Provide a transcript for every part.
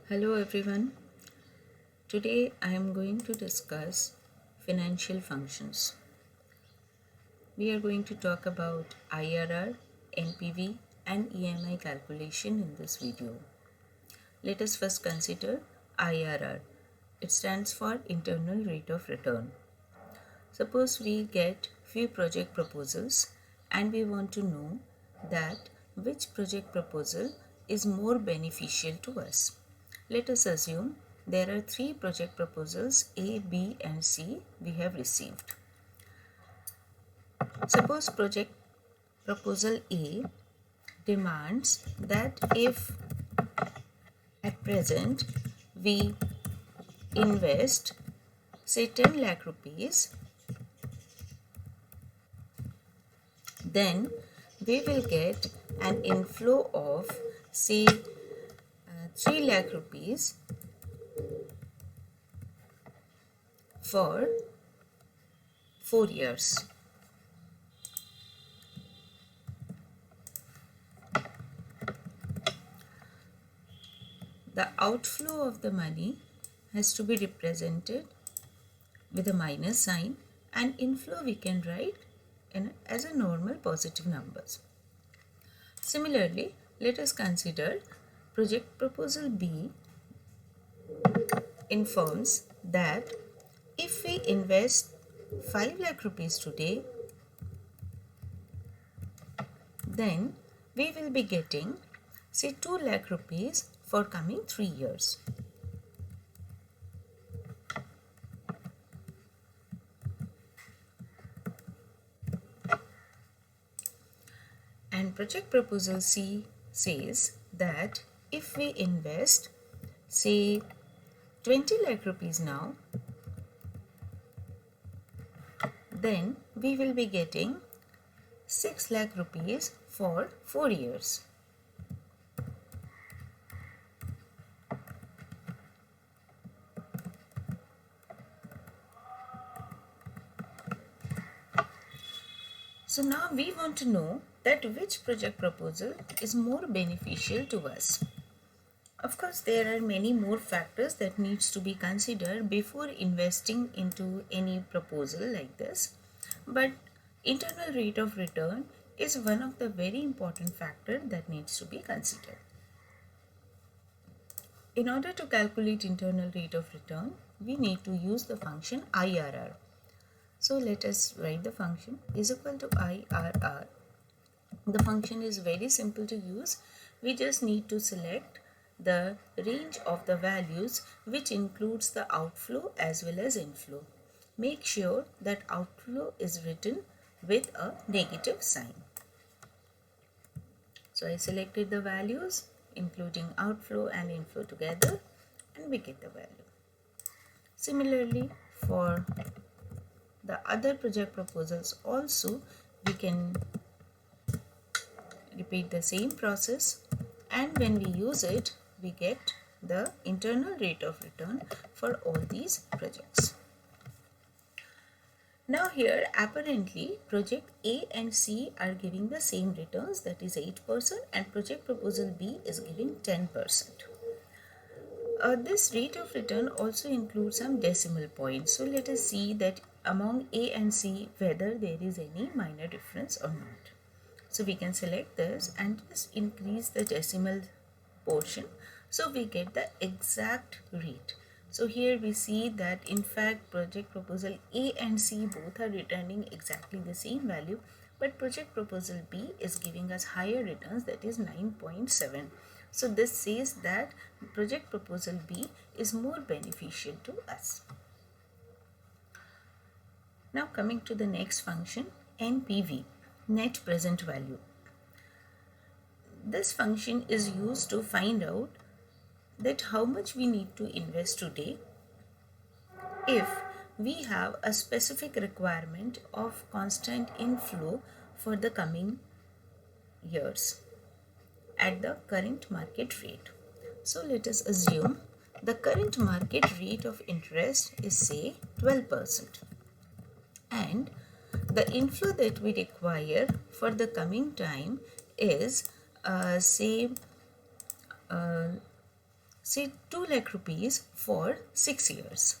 Hello everyone. Today I am going to discuss financial functions. We are going to talk about IRR, NPV and EMI calculation in this video. Let us first consider IRR. It stands for internal rate of return. Suppose we get few project proposals and we want to know that which project proposal is more beneficial to us. Let us assume there are three project proposals A, B and C we have received. Suppose project proposal A demands that if at present we invest say 10 lakh rupees, then we will get an inflow of say 3 lakh rupees for 4 years. The outflow of the money has to be represented with a minus sign, and inflow we can write as a normal positive numbers. Similarly, let us consider project proposal B informs that if we invest 5 lakh rupees today, then we will be getting say 2 lakh rupees for coming 3 years. And project proposal C says that if we invest say 20 lakh rupees now, then we will be getting 6 lakh rupees for 4 years. So now we want to know that which project proposal is more beneficial to us. Of course, there are many more factors that needs to be considered before investing into any proposal like this. But internal rate of return is one of the very important factor that needs to be considered. In order to calculate internal rate of return, we need to use the function IRR. So let us write the function is equal to IRR. The function is very simple to use. We just need to select the range of the values which includes the outflow as well as inflow. Make sure that outflow is written with a negative sign. So I selected the values including outflow and inflow together and we get the value. Similarly, for the other project proposals also we can repeat the same process, and when we use it we get the internal rate of return for all these projects. Now here apparently project A and C are giving the same returns, that is 8%, and project proposal B is giving 10%. This rate of return also includes some decimal points. So let us see that among A and C whether there is any minor difference or not. So we can select this and just increase the decimal portion so we get the exact rate. So here we see that in fact project proposal A and C both are returning exactly the same value, but project proposal B is giving us higher returns, that is 9.7. So this says that project proposal B is more beneficial to us. Now coming to the next function, NPV, net present value. This function is used to find out that how much we need to invest today if we have a specific requirement of constant inflow for the coming years at the current market rate. So let us assume the current market rate of interest is say 12%, and the inflow that we require for the coming time is say say 2 lakh rupees for 6 years.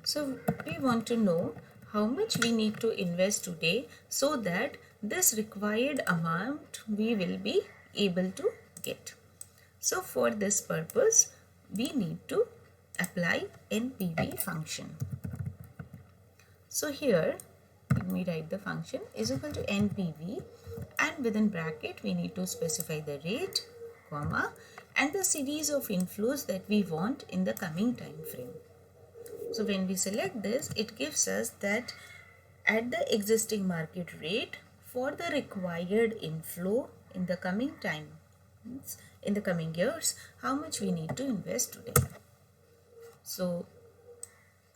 So we want to know how much we need to invest today so that this required amount we will be able to get. So for this purpose, we need to apply NPV function. So here, let me write the function is equal to NPV, and within bracket we need to specify the rate, comma, and the series of inflows that we want in the coming time frame. So when we select this, it gives us that at the existing market rate for the required inflow in the coming time, in the coming years, how much we need to invest today. So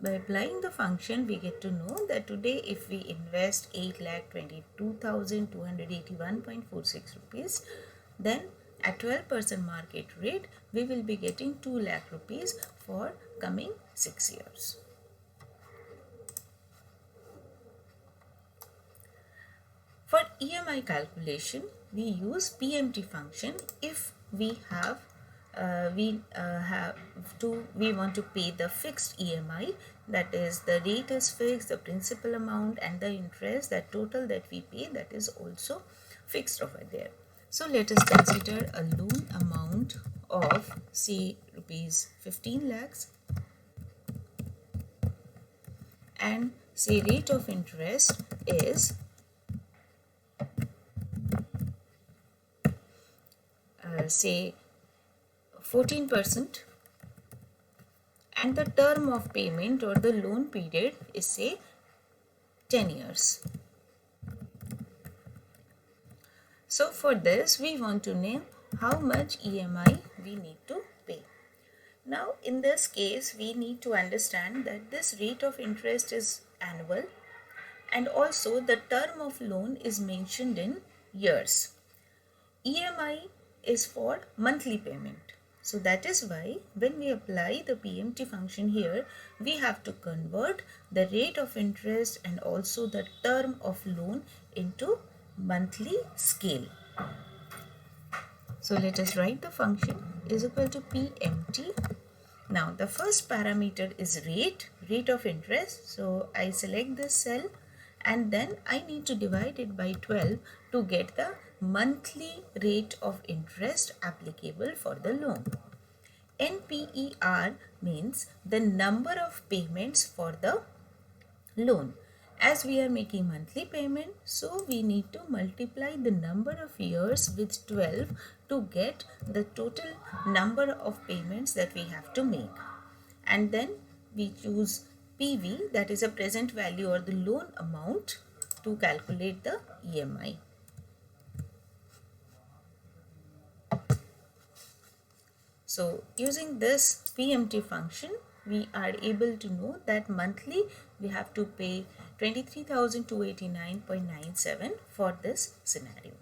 by applying the function, we get to know that today if we invest 8,22,281.46 rupees, then at 12% market rate, we will be getting 2 lakh rupees for coming 6 years. For EMI calculation, we use PMT function if we want to pay the fixed EMI, that is the rate is fixed, the principal amount and the interest, that total that we pay, that is also fixed over there. So let us consider a loan amount of say rupees 15 lakhs and say rate of interest is say 14%, and the term of payment or the loan period is say 10 years. So for this we want to know how much EMI we need to pay. Now in this case we need to understand that this rate of interest is annual and also the term of loan is mentioned in years. EMI is for monthly payment. So that is why when we apply the PMT function here, we have to convert the rate of interest and also the term of loan into monthly scale. So let us write the function is equal to PMT. Now the first parameter is rate of interest. So I select this cell and then I need to divide it by 12 to get the monthly rate of interest applicable for the loan. NPER means the number of payments for the loan. As we are making monthly payment, so we need to multiply the number of years with 12 to get the total number of payments that we have to make. And then we choose PV, that is a present value or the loan amount, to calculate the EMI. So using this PMT function, we are able to know that monthly we have to pay 23,289.97 for this scenario.